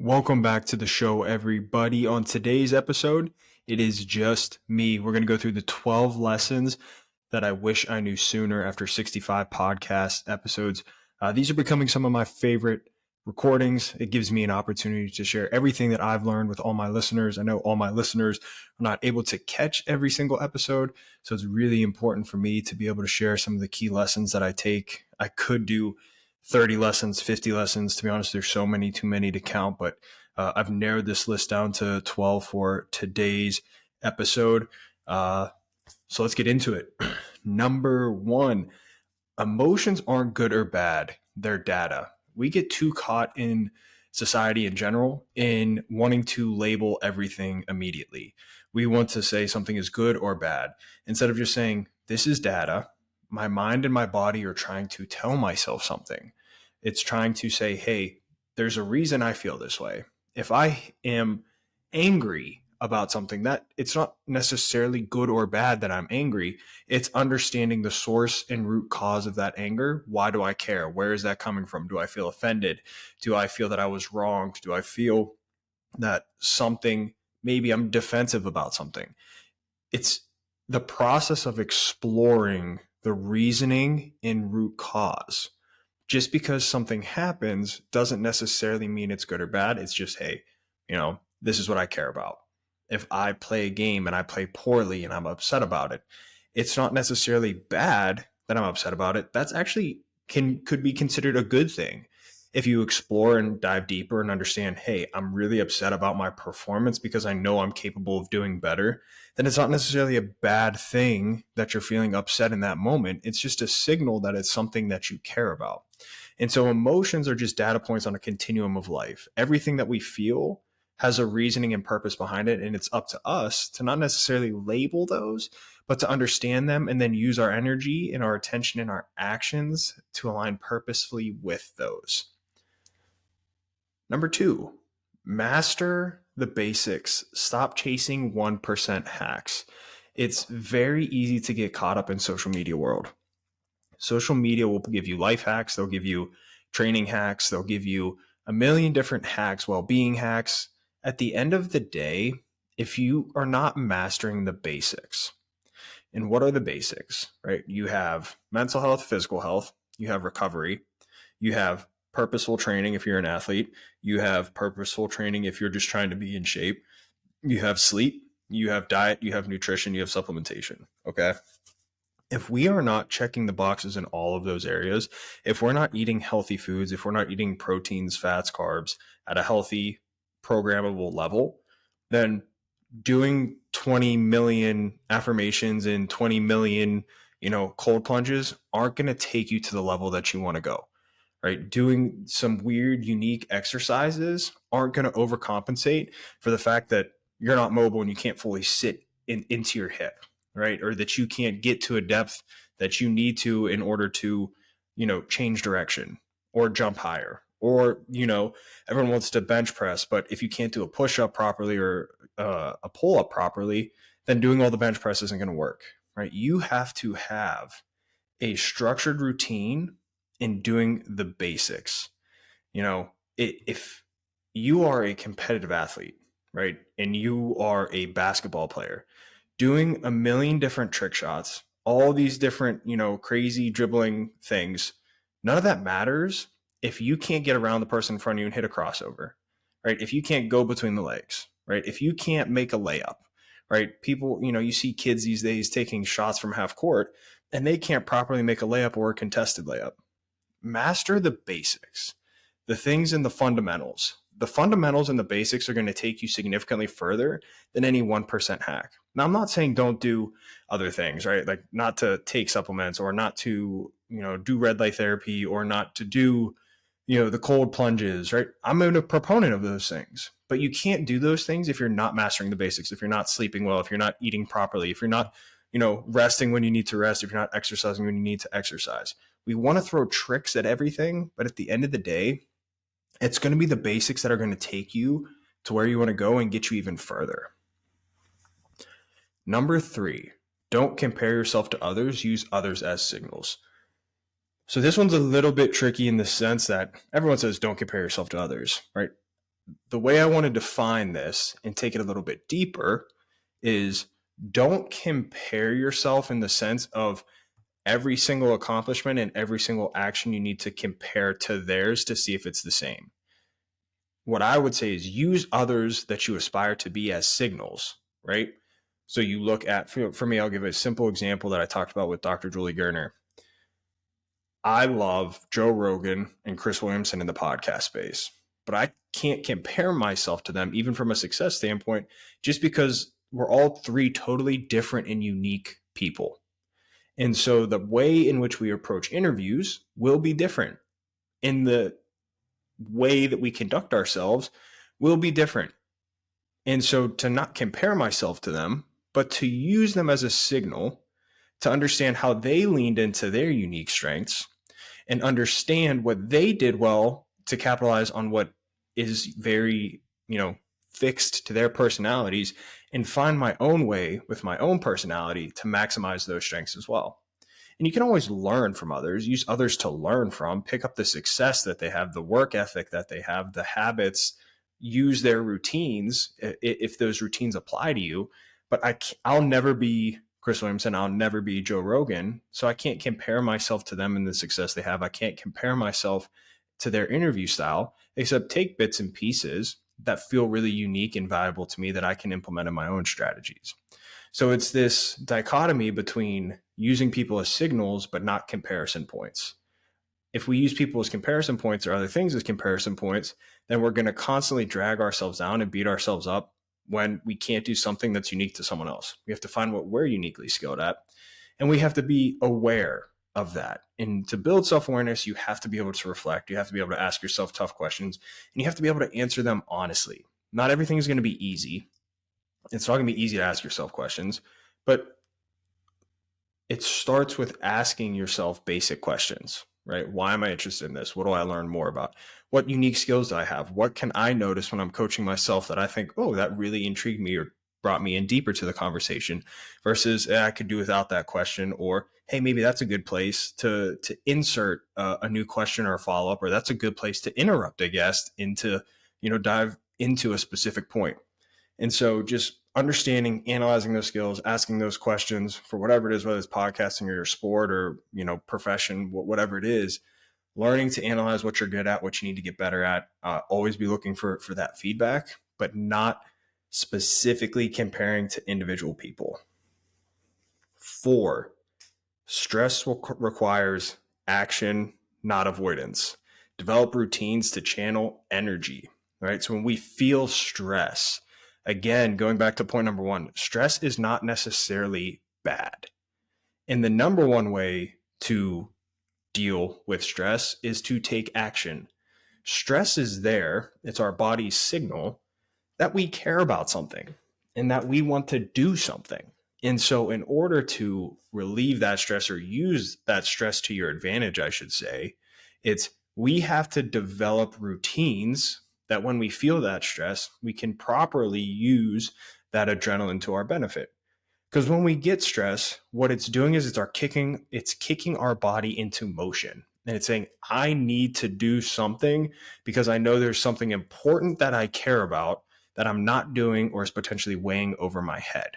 Welcome back to the show, everybody. On today's episode, it is just me. We're going to go through the 12 lessons that I wish I knew sooner after 65 podcast episodes. These are becoming some of my favorite recordings. It gives me an opportunity to share everything that I've learned with all my listeners. I know all my listeners are not able to catch every single episode, so it's really important for me to be able to share some of the key lessons that I take. I could do 30 lessons, 50 lessons. To be honest, there's so many, too many to count, but I've narrowed this list down to 12 for today's episode. So let's get into it. Number one, emotions aren't good or bad. They're data. We get too caught in society in general in wanting to label everything immediately. We want to say something is good or bad instead of just saying, this is data. My mind and my body are trying to tell myself something. It's trying to say, hey, there's a reason I feel this way. If I am angry about something, that it's not necessarily good or bad that I'm angry. It's understanding the source and root cause of that anger. Why do I care? Where is that coming from? Do I feel offended? Do I feel that I was wronged? Do I feel that something, maybe I'm defensive about something? It's the process of exploring the reasoning and root cause. Just because something happens doesn't necessarily mean it's good or bad. It's just, hey, this is what I care about. If I play a game and I play poorly and I'm upset about it, it's not necessarily bad that I'm upset about it. That's actually could be considered a good thing. If you explore and dive deeper and understand, hey, I'm really upset about my performance because I know I'm capable of doing better, then it's not necessarily a bad thing that you're feeling upset in that moment. It's just a signal that it's something that you care about. And so emotions are just data points on a continuum of life. Everything that we feel has a reasoning and purpose behind it. And it's up to us to not necessarily label those, but to understand them and then use our energy and our attention and our actions to align purposefully with those. Number two, master the basics. Stop chasing 1% hacks. It's very easy to get caught up in social media world. Social media will give you life hacks. They'll give you training hacks. They'll give you a million different hacks, well-being hacks. At the end of the day, if you are not mastering the basics, and what are the basics, right? You have mental health, physical health, you have recovery, you have purposeful training if you're an athlete, you have purposeful training if you're just trying to be in shape, you have sleep, you have diet, you have nutrition, you have supplementation, okay? If we are not checking the boxes in all of those areas, if we're not eating healthy foods, if we're not eating proteins, fats, carbs at a healthy, programmable level, then doing 20 million affirmations and 20 million, cold plunges aren't going to take you to the level that you want to go, right? Doing some weird, unique exercises aren't going to overcompensate for the fact that you're not mobile and you can't fully sit into your hip, right? Or that you can't get to a depth that you need to in order to, change direction or jump higher. Or, everyone wants to bench press, but if you can't do a push up properly or a pull up properly, then doing all the bench press isn't going to work, right? You have to have a structured routine in doing the basics. If you are a competitive athlete, right, and you are a basketball player, doing a million different trick shots, all these different, crazy dribbling things, none of that matters if you can't get around the person in front of you and hit a crossover, right? If you can't go between the legs, right? If you can't make a layup, right? People, you see kids these days taking shots from half court and they can't properly make a layup or a contested layup. Master the basics, the things in the fundamentals. The fundamentals and the basics are going to take you significantly further than any 1% hack. Now, I'm not saying don't do other things, right? Like not to take supplements or not to, do red light therapy or not to do, the cold plunges, right? I'm a proponent of those things, but you can't do those things if you're not mastering the basics, if you're not sleeping well, if you're not eating properly, if you're not, resting when you need to rest, if you're not exercising when you need to exercise. We want to throw tricks at everything, but at the end of the day, it's going to be the basics that are going to take you to where you want to go and get you even further. Number three, don't compare yourself to others. Use others as signals. So this one's a little bit tricky in the sense that everyone says don't compare yourself to others, right? the way I want to define this and take it a little bit deeper is don't compare yourself in the sense of every single accomplishment and every single action you need to compare to theirs to see if it's the same. What I would say is use others that you aspire to be as signals, right? So you look at, for me, I'll give a simple example that I talked about with Dr. Julie Gerner. I love Joe Rogan and Chris Williamson in the podcast space, but I can't compare myself to them, even from a success standpoint, just because we're all three totally different and unique people. And so the way in which we approach interviews will be different. In the way that we conduct ourselves will be different. And so to not compare myself to them, but to use them as a signal to understand how they leaned into their unique strengths and understand what they did well to capitalize on what is very, fixed to their personalities, and find my own way with my own personality to maximize those strengths as well. And you can always learn from others, use others to learn from, pick up the success that they have, the work ethic that they have, the habits, use their routines if those routines apply to you. But I'll never be Chris Williamson. I'll never be Joe Rogan. So I can't compare myself to them and the success they have. I can't compare myself to their interview style, except take bits and pieces that feel really unique and valuable to me that I can implement in my own strategies. So it's this dichotomy between using people as signals, but not comparison points. If we use people as comparison points or other things as comparison points, then we're going to constantly drag ourselves down and beat ourselves up when we can't do something that's unique to someone else. We have to find what we're uniquely skilled at, and we have to be aware of that. And to build self-awareness, you have to be able to reflect. You have to be able to ask yourself tough questions, and you have to be able to answer them honestly. Not everything is going to be easy. It's not going to be easy to ask yourself questions, but it starts with asking yourself basic questions, right? Why am I interested in this? What do I learn more about? What unique skills do I have? What can I notice when I'm coaching myself that I think, oh, that really intrigued me or brought me in deeper to the conversation versus I could do without that question, or, hey, maybe that's a good place to insert a new question or a follow-up, or that's a good place to interrupt a guest into, dive into a specific point. And so just understanding, analyzing those skills, asking those questions for whatever it is, whether it's podcasting or your sport or, profession, whatever it is, learning to analyze what you're good at, what you need to get better at, always be looking for that feedback, but not specifically comparing to individual people. 4, stress requires action, not avoidance. Develop routines to channel energy, right? So when we feel stress, again, going back to point number 1, stress is not necessarily bad. And the number one way to deal with stress is to take action. Stress is there. It's our body's signal that we care about something and that we want to do something. And so in order to relieve that stress or use that stress to your advantage, I should say, we have to develop routines that when we feel that stress, we can properly use that adrenaline to our benefit. Because when we get stress, what it's doing is it's kicking our body into motion. And it's saying, I need to do something because I know there's something important that I care about that I'm not doing or is potentially weighing over my head.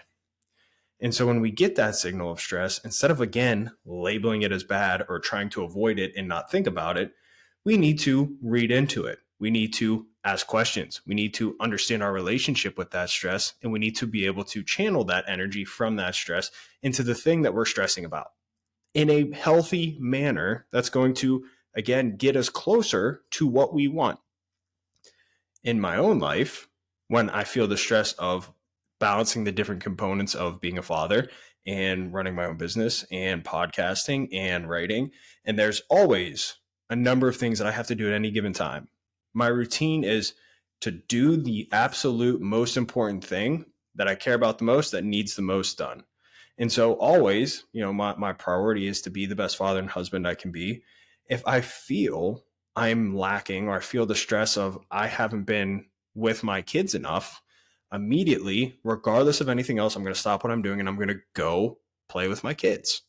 And so when we get that signal of stress, instead of, again, labeling it as bad or trying to avoid it and not think about it, we need to read into it. We need to ask questions. We need to understand our relationship with that stress, and we need to be able to channel that energy from that stress into the thing that we're stressing about in a healthy manner that's going to, again, get us closer to what we want. In my own life, when I feel the stress of balancing the different components of being a father and running my own business and podcasting and writing, and there's always a number of things that I have to do at any given time. My routine is to do the absolute most important thing that I care about the most, that needs the most done. And so always, my priority is to be the best father and husband I can be. If I feel I'm lacking or I feel the stress of I haven't been with my kids enough, immediately, regardless of anything else, I'm going to stop what I'm doing and I'm going to go play with my kids.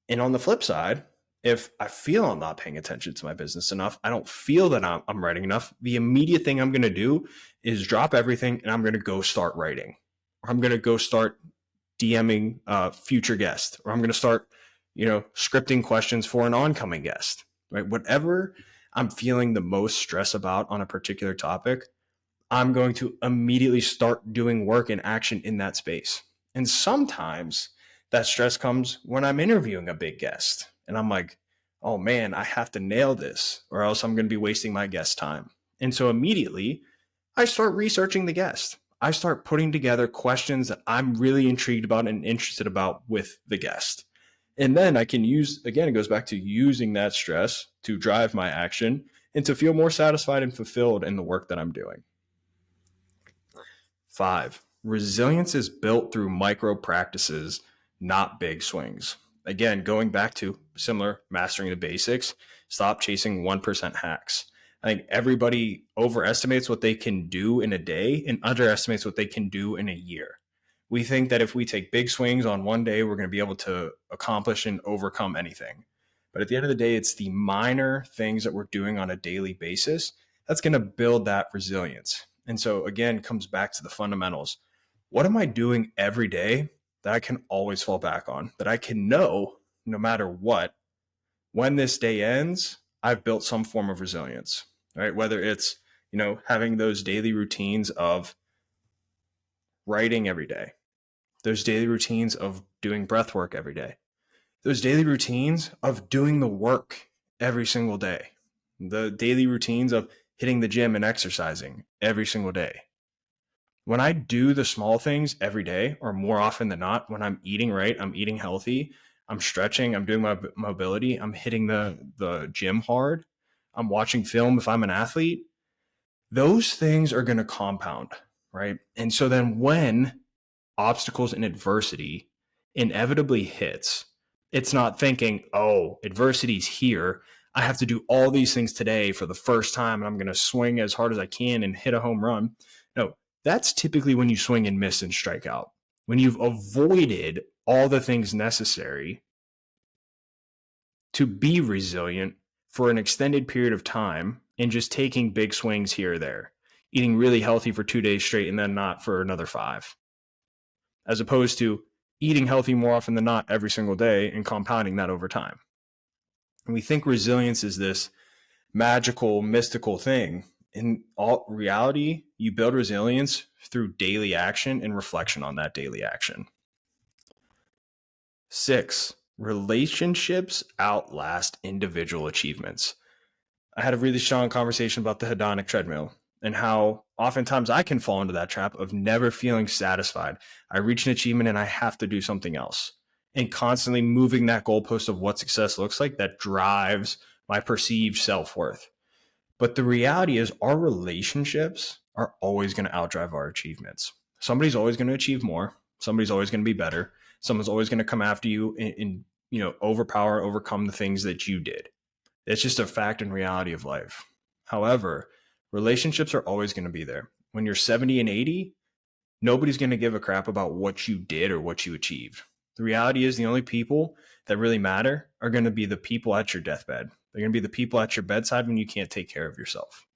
And on the flip side, If I feel I'm not paying attention to my business enough, I don't feel that I'm writing enough, the immediate thing I'm going to do is drop everything and I'm going to go start writing. Or I'm going to go start DMing future guests, or I'm going to start, scripting questions for an oncoming guest, right? Whatever I'm feeling the most stress about on a particular topic, I'm going to immediately start doing work and action in that space. And sometimes that stress comes when I'm interviewing a big guest and I'm like, oh man, I have to nail this or else I'm going to be wasting my guest time. And so immediately I start researching the guest. I start putting together questions that I'm really intrigued about and interested about with the guest. And then I can use, again, it goes back to using that stress to drive my action and to feel more satisfied and fulfilled in the work that I'm doing. 5, resilience is built through micro practices, not big swings. Again, going back to similar mastering the basics, stop chasing 1% hacks. I think everybody overestimates what they can do in a day and underestimates what they can do in a year. We think that if we take big swings on one day, we're going to be able to accomplish and overcome anything. But at the end of the day, it's the minor things that we're doing on a daily basis that's going to build that resilience. And so again, comes back to the fundamentals. What am I doing every day that I can always fall back on, that I can know no matter what, when this day ends, I've built some form of resilience, right? Whether it's, having those daily routines of writing every day, those daily routines of doing breath work every day, those daily routines of doing the work every single day, the daily routines of hitting the gym and exercising every single day. When I do the small things every day, or more often than not, when I'm eating right, I'm eating healthy, I'm stretching, I'm doing my mobility, I'm hitting the gym hard, I'm watching film if I'm an athlete, those things are going to compound, right? And so then when obstacles and adversity inevitably hits, it's not thinking, oh, adversity's here, I have to do all these things today for the first time and I'm going to swing as hard as I can and hit a home run. No, that's typically when you swing and miss and strike out. When you've avoided all the things necessary to be resilient for an extended period of time and just taking big swings here or there, eating really healthy for 2 days straight and then not for another 5, as opposed to eating healthy more often than not every single day and compounding that over time. And we think resilience is this magical, mystical thing. In all reality, you build resilience through daily action and reflection on that daily action. 6, relationships outlast individual achievements. I had a really strong conversation about the hedonic treadmill and how oftentimes I can fall into that trap of never feeling satisfied. I reach an achievement and I have to do something else, and constantly moving that goalpost of what success looks like that drives my perceived self-worth. But the reality is our relationships are always going to outdrive our achievements. Somebody's always going to achieve more. Somebody's always going to be better. Someone's always going to come after you and overcome the things that you did. It's just a fact and reality of life. However, relationships are always going to be there. When you're 70 and 80, nobody's going to give a crap about what you did or what you achieved. The reality is the only people that really matter are going to be the people at your deathbed. They're going to be the people at your bedside when you can't take care of yourself.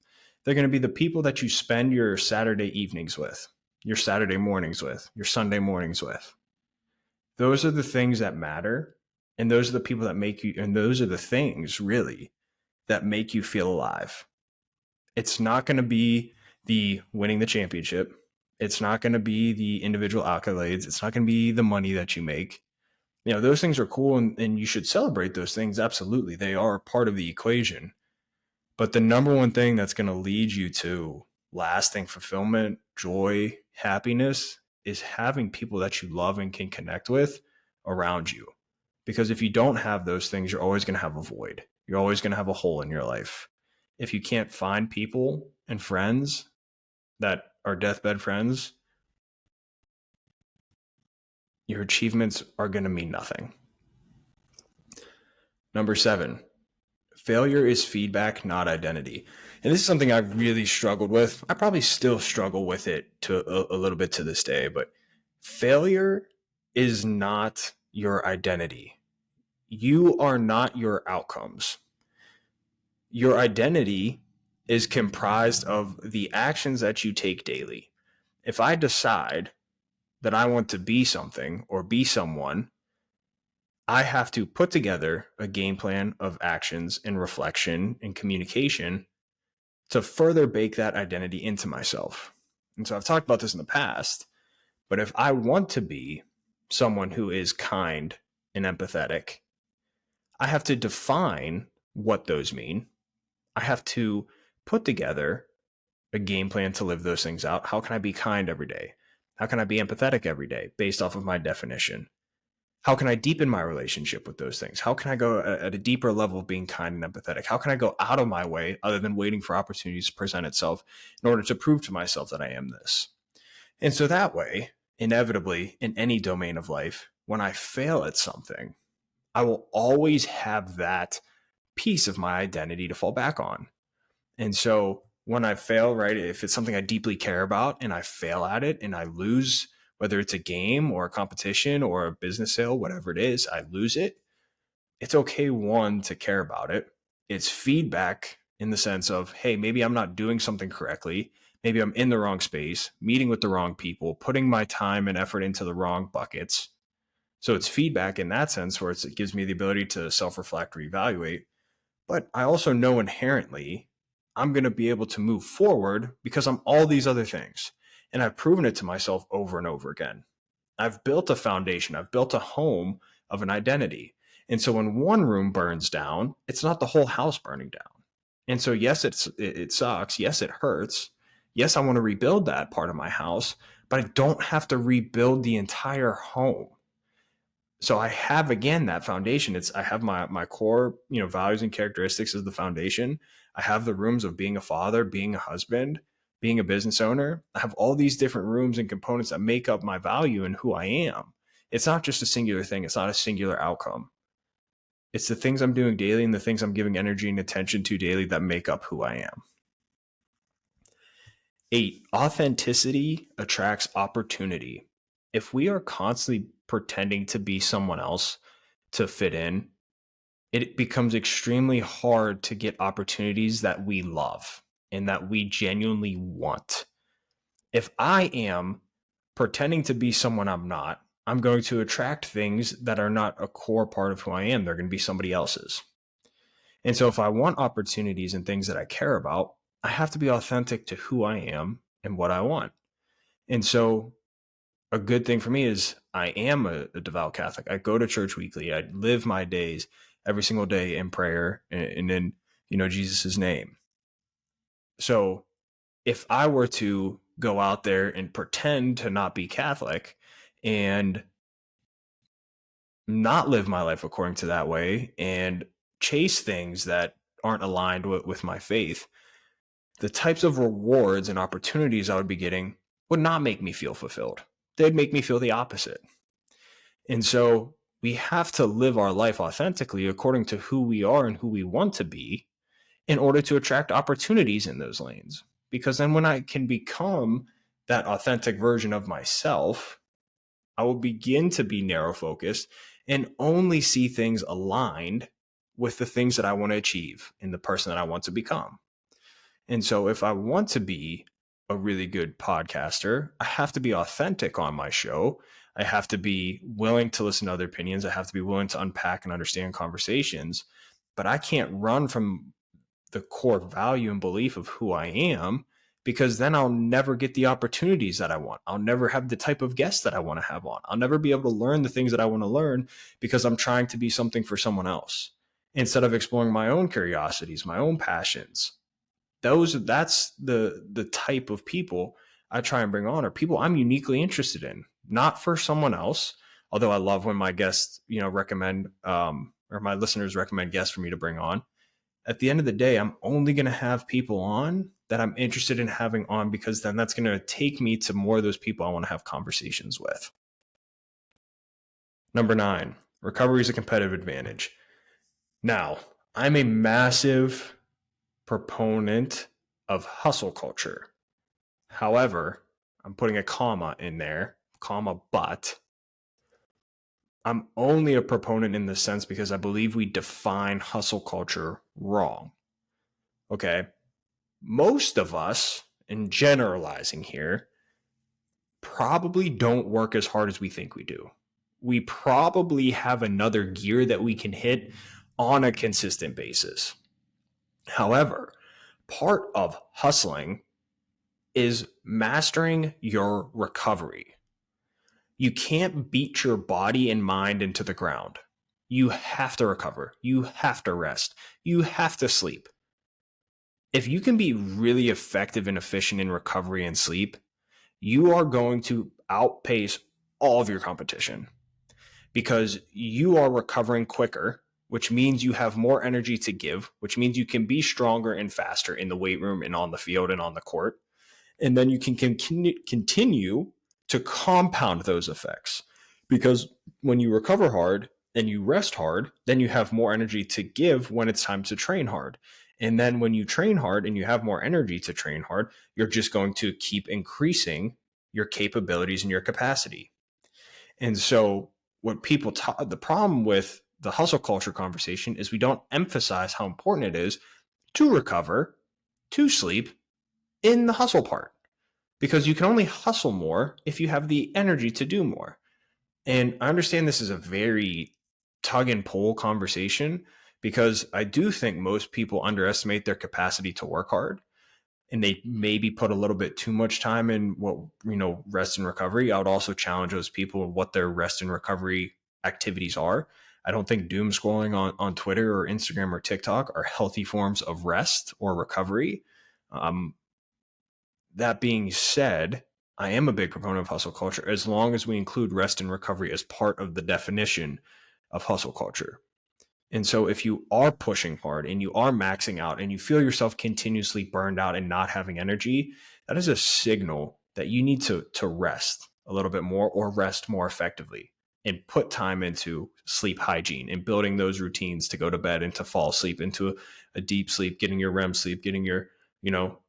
They're going to be the people that you spend your Saturday evenings with, your Saturday mornings with, your Sunday mornings with. Those are the things that matter. And those are the people that make you, and those are the things really that make you feel alive. It's not going to be the winning the championship. It's not going to be the individual accolades. It's not going to be the money that you make. Those things are cool and you should celebrate those things. Absolutely. They are part of the equation. But the number one thing that's going to lead you to lasting fulfillment, joy, happiness is having people that you love and can connect with around you. Because if you don't have those things, you're always going to have a void. You're always going to have a hole in your life. If you can't find people and friends that are deathbed friends, your achievements are going to mean nothing. Number 7, failure is feedback, not identity. And this is something I really struggled with. I probably still struggle with it to a little bit to this day, but failure is not your identity. You are not your outcomes. Your identity is comprised of the actions that you take daily. If I decide that I want to be something or be someone, I have to put together a game plan of actions and reflection and communication to further bake that identity into myself. And so I've talked about this in the past, but if I want to be someone who is kind and empathetic, I have to define what those mean. I have to put together a game plan to live those things out. How can I be kind every day? How can I be empathetic every day based off of my definition? How can I deepen my relationship with those things? How can I go at a deeper level of being kind and empathetic? How can I go out of my way other than waiting for opportunities to present itself in order to prove to myself that I am this? And so that way, inevitably, in any domain of life, when I fail at something, I will always have that piece of my identity to fall back on. And so when I fail, right, if it's something I deeply care about and I fail at it and I lose, whether it's a game or a competition or a business sale, whatever it is, I lose it. It's okay, one, to care about it. It's feedback in the sense of, hey, maybe I'm not doing something correctly. Maybe I'm in the wrong space, meeting with the wrong people, putting my time and effort into the wrong buckets. So it's feedback in that sense where it gives me the ability to self-reflect, reevaluate. But I also know inherently I'm going to be able to move forward because I'm all these other things. And I've proven it to myself over and over again. I've built a foundation. I've built a home of an identity. And so when one room burns down, it's not the whole house burning down. And so, yes, it sucks. Yes, it hurts. Yes, I want to rebuild that part of my house, but I don't have to rebuild the entire home. So I have, again, that foundation. I have my core, values and characteristics as the foundation. I have the rooms of being a father, being a husband, being a business owner. I have all these different rooms and components that make up my value and who I am. It's not just a singular thing. It's not a singular outcome. It's the things I'm doing daily and the things I'm giving energy and attention to daily that make up who I am. 8, authenticity attracts opportunity. If we are constantly pretending to be someone else to fit in, it becomes extremely hard to get opportunities that we love and that we genuinely want. If I am pretending to be someone I'm not, I'm going to attract things that are not a core part of who I am. They're going to be somebody else's. And so if I want opportunities and things that I care about, I have to be authentic to who I am and what I want. And so a good thing for me is I am a devout Catholic. I go to church weekly. I live my days every single day in prayer and in, Jesus's name. So if I were to go out there and pretend to not be Catholic and not live my life according to that way and chase things that aren't aligned with my faith, the types of rewards and opportunities I would be getting would not make me feel fulfilled. They'd make me feel the opposite. And so we have to live our life authentically according to who we are and who we want to be in order to attract opportunities in those lanes. Because then when I can become that authentic version of myself, I will begin to be narrow focused and only see things aligned with the things that I want to achieve and the person that I want to become. And so if I want to be a really good podcaster, I have to be authentic on my show. I have to be willing to listen to other opinions. I have to be willing to unpack and understand conversations. But I can't run from the core value and belief of who I am, because then I'll never get the opportunities that I want. I'll never have the type of guests that I want to have on. I'll never be able to learn the things that I want to learn because I'm trying to be something for someone else instead of exploring my own curiosities, my own passions. That's the type of people I try and bring on, are people I'm uniquely interested in, not for someone else. Although I love when my guests, recommend or my listeners recommend guests for me to bring on. At the end of the day, I'm only going to have people on that I'm interested in having on, because then that's going to take me to more of those people I want to have conversations with. Number 9, recovery is a competitive advantage. Now, I'm a massive proponent of hustle culture. However, I'm putting a comma in there, but I'm only a proponent in this sense because I believe we define hustle culture wrong. Okay. Most of us, in generalizing here, probably don't work as hard as we think we do. We probably have another gear that we can hit on a consistent basis. However, part of hustling is mastering your recovery. You can't beat your body and mind into the ground. You have to recover. You have to rest. You have to sleep. If you can be really effective and efficient in recovery and sleep, you are going to outpace all of your competition because you are recovering quicker, which means you have more energy to give, which means you can be stronger and faster in the weight room and on the field and on the court. And then you can continue to compound those effects because when you recover hard and you rest hard, then you have more energy to give when it's time to train hard. And then when you train hard and you have more energy to train hard, you're just going to keep increasing your capabilities and your capacity. And so, what people talk, the problem with the hustle culture conversation is we don't emphasize how important it is to recover, to sleep in the hustle part, because you can only hustle more if you have the energy to do more. And I understand this is a very tug and pull conversation because I do think most people underestimate their capacity to work hard and they maybe put a little bit too much time in what, rest and recovery. I would also challenge those people what their rest and recovery activities are. I don't think doom scrolling on Twitter or Instagram or TikTok are healthy forms of rest or recovery. That being said, I am a big proponent of hustle culture as long as we include rest and recovery as part of the definition of hustle culture. And so if you are pushing hard and you are maxing out and you feel yourself continuously burned out and not having energy, that is a signal that you need to rest a little bit more or rest more effectively and put time into sleep hygiene and building those routines to go to bed and to fall asleep into a deep sleep, getting your REM sleep, getting your,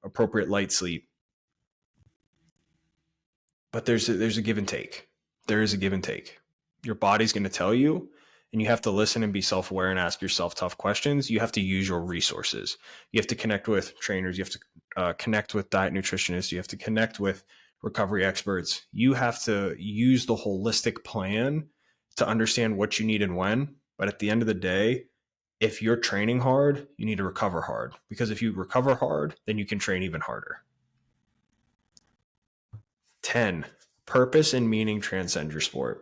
appropriate light sleep. But there's a give and take. There is a give and take. Your body's going to tell you, and you have to listen and be self-aware and ask yourself tough questions. You have to use your resources. You have to connect with trainers. You have to connect with diet nutritionists. You have to connect with recovery experts. You have to use the holistic plan to understand what you need and when. But at the end of the day, if you're training hard, you need to recover hard, because if you recover hard, then you can train even harder. 10. Purpose and meaning transcend your sport.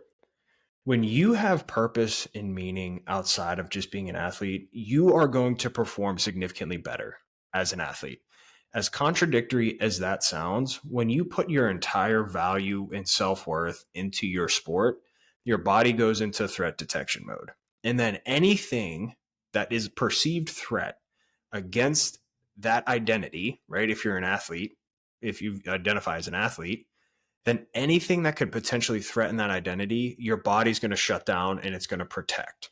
When you have purpose and meaning outside of just being an athlete, you are going to perform significantly better as an athlete. As contradictory as that sounds, when you put your entire value and self-worth into your sport, your body goes into threat detection mode. And then anything that is perceived threat against that identity, right? If you're an athlete, if you identify as an athlete, then anything that could potentially threaten that identity, your body's going to shut down and it's going to protect.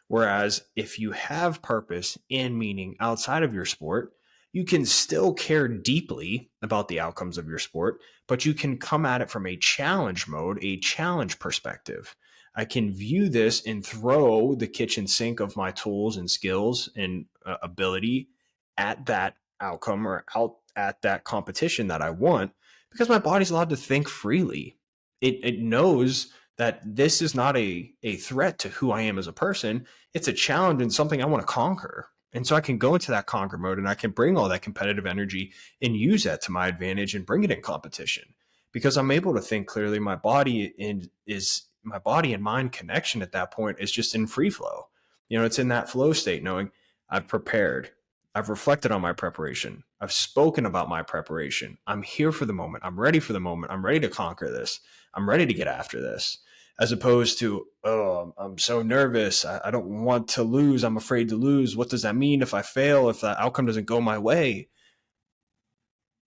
Whereas if you have purpose and meaning outside of your sport, you can still care deeply about the outcomes of your sport, but you can come at it from a challenge mode, a challenge perspective. I can view this and throw the kitchen sink of my tools and skills and ability at that outcome or out at that competition that I want, because my body's allowed to think freely. It knows that this is not a threat to who I am as a person. It's a challenge and something I want to conquer. And so I can go into that conquer mode and I can bring all that competitive energy and use that to my advantage and bring it in competition, because I'm able to think clearly. My body and mind connection at that point is just in free flow. It's in that flow state, knowing I've prepared. I've reflected on my preparation. I've spoken about my preparation. I'm here for the moment. I'm ready for the moment. I'm ready to conquer this. I'm ready to get after this. As opposed to, oh, I'm so nervous. I don't want to lose. I'm afraid to lose. What does that mean if I fail, if the outcome doesn't go my way?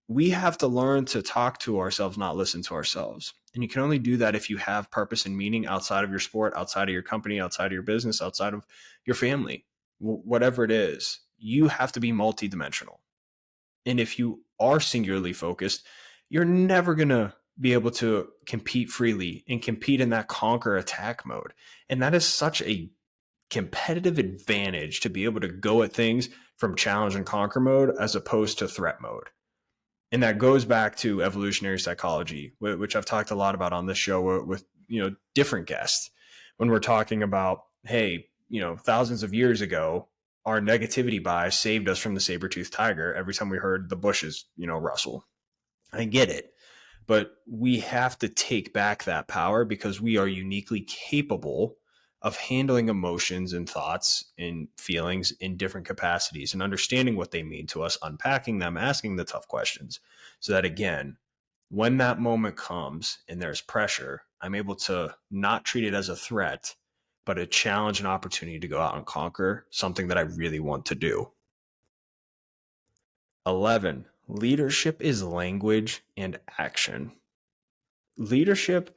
We have to learn to talk to ourselves, not listen to ourselves. And you can only do that if you have purpose and meaning outside of your sport, outside of your company, outside of your business, outside of your family, whatever it is. You have to be multidimensional. And if you are singularly focused, you're never going to be able to compete freely and compete in that conquer attack mode. And that is such a competitive advantage to be able to go at things from challenge and conquer mode as opposed to threat mode. And that goes back to evolutionary psychology, which I've talked a lot about on this show with different guests. When we're talking about, hey, thousands of years ago, our negativity bias saved us from the saber-toothed tiger every time we heard the bushes, rustle. I get it. But we have to take back that power because we are uniquely capable of handling emotions and thoughts and feelings in different capacities and understanding what they mean to us, unpacking them, asking the tough questions, so that, again, when that moment comes and there's pressure, I'm able to not treat it as a threat, but a challenge and opportunity to go out and conquer something that I really want to do. 11, leadership is language and action. Leadership,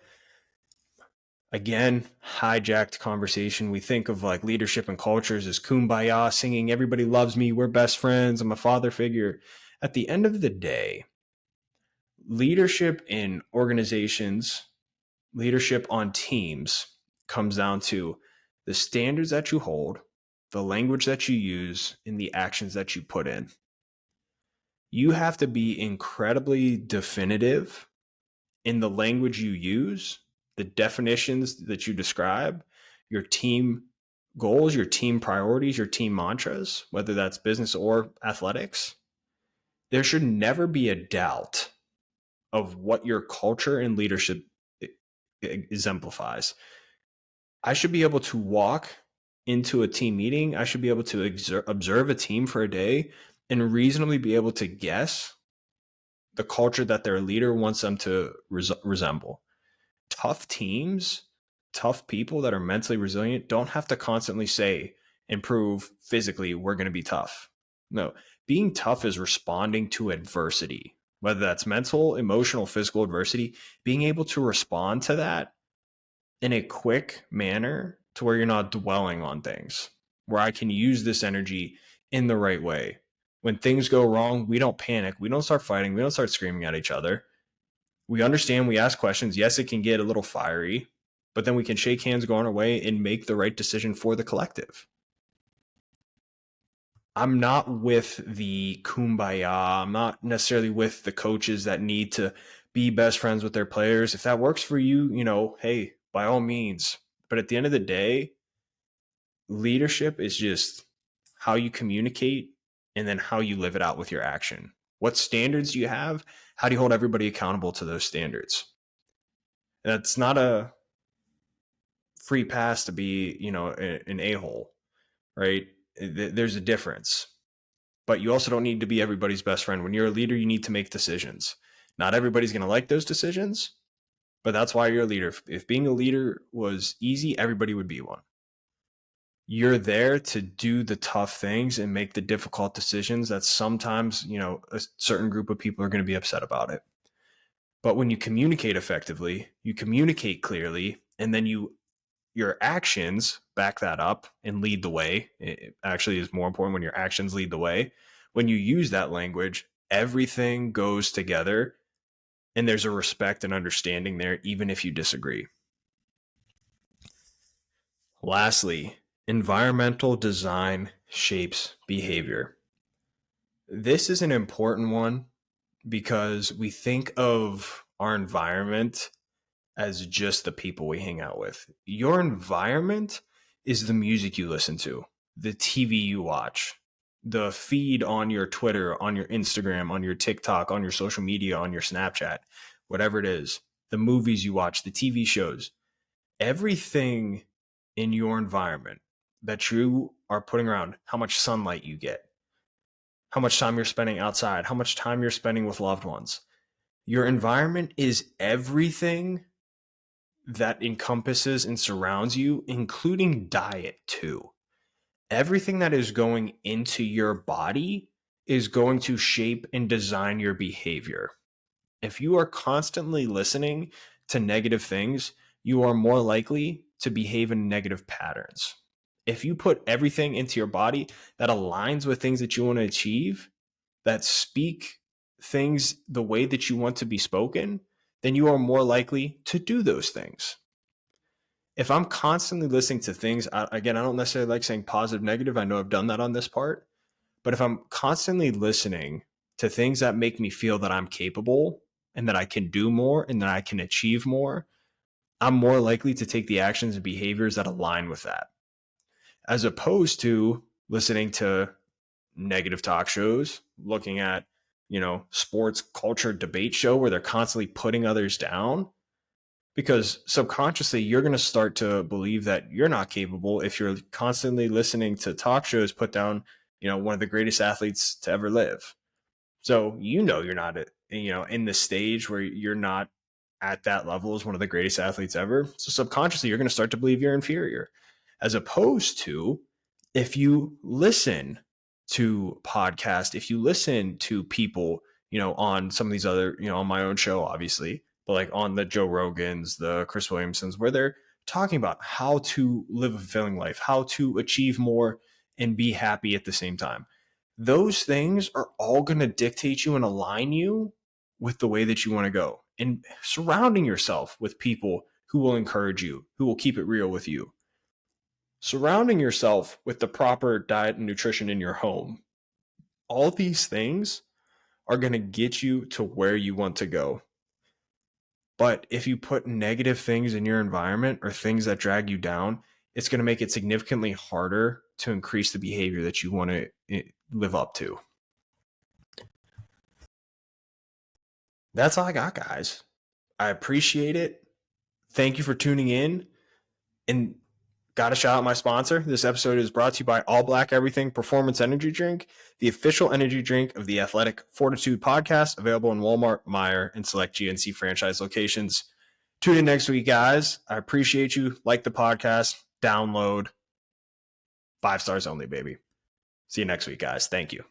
again, hijacked conversation. We think of like leadership and cultures as kumbaya, singing, everybody loves me, we're best friends, I'm a father figure. At the end of the day, leadership in organizations, leadership on teams comes down to the standards that you hold, the language that you use, and the actions that you put in. You have to be incredibly definitive in the language you use, the definitions that you describe, your team goals, your team priorities, your team mantras, whether that's business or athletics. There should never be a doubt of what your culture and leadership exemplifies. I should be able to walk into a team meeting. I should be able to observe a team for a day and reasonably be able to guess the culture that their leader wants them to resemble. Tough teams, tough people that are mentally resilient don't have to constantly say and prove physically we're going to be tough. No, being tough is responding to adversity, whether that's mental, emotional, physical adversity, being able to respond to that in a quick manner to where you're not dwelling on things, where I can use this energy in the right way. When things go wrong, we don't panic. We don't start fighting. We don't start screaming at each other. We understand, we ask questions. Yes, it can get a little fiery, but then we can shake hands, go on our way, and make the right decision for the collective. I'm not with the kumbaya. I'm not necessarily with the coaches that need to be best friends with their players. If that works for you, hey, by all means. But at the end of the day, leadership is just how you communicate and then how you live it out with your action. What standards do you have? How do you hold everybody accountable to those standards? That's not a free pass to be, an a-hole, right? There's a difference. But you also don't need to be everybody's best friend. When you're a leader, you need to make decisions. Not everybody's going to like those decisions, but that's why you're a leader. If being a leader was easy, everybody would be one. You're there to do the tough things and make the difficult decisions that sometimes, a certain group of people are going to be upset about it. But when you communicate effectively, you communicate clearly, and then your actions back that up and lead the way. It actually is more important when your actions lead the way. When you use that language, everything goes together and there's a respect and understanding there, even if you disagree. Lastly, environmental design shapes behavior. This is an important one because we think of our environment as just the people we hang out with. Your environment is the music you listen to, the TV you watch, the feed on your Twitter, on your Instagram, on your TikTok, on your social media, on your Snapchat, whatever it is, the movies you watch, the TV shows, everything in your environment that you are putting around, how much sunlight you get, how much time you're spending outside, how much time you're spending with loved ones. Your environment is everything that encompasses and surrounds you, including diet too. Everything that is going into your body is going to shape and design your behavior. If you are constantly listening to negative things, you are more likely to behave in negative patterns. If you put everything into your body that aligns with things that you want to achieve, that speak things the way that you want to be spoken, then you are more likely to do those things. If I'm constantly listening to things, again, I don't necessarily like saying positive, negative. I know I've done that on this part. But if I'm constantly listening to things that make me feel that I'm capable and that I can do more and that I can achieve more, I'm more likely to take the actions and behaviors that align with that, as opposed to listening to negative talk shows, looking at, sports culture debate show where they're constantly putting others down, because subconsciously you're going to start to believe that you're not capable if you're constantly listening to talk shows put down, one of the greatest athletes to ever live. So, you're not, in the stage where you're not at that level as one of the greatest athletes ever. So subconsciously, you're going to start to believe you're inferior, as opposed to if you listen to podcasts, if you listen to people, on some of these other, on my own show, obviously, but like on the Joe Rogans, the Chris Williamsons, where they're talking about how to live a fulfilling life, how to achieve more and be happy at the same time. Those things are all going to dictate you and align you with the way that you want to go. And surrounding yourself with people who will encourage you, who will keep it real with you. Surrounding yourself with the proper diet and nutrition in your home. All these things are going to get you to where you want to go. But if you put negative things in your environment or things that drag you down, it's going to make it significantly harder to increase the behavior that you want to live up to. That's all I got, guys. I appreciate it. Thank you for tuning in. And got to shout out my sponsor. This episode is brought to you by All Black Everything Performance Energy Drink, the official energy drink of the Athletic Fortitude podcast, available in Walmart, Meijer, and select GNC franchise locations. Tune in next week, guys. I appreciate you. Like the podcast, download. 5 stars only, baby. See you next week, guys. Thank you.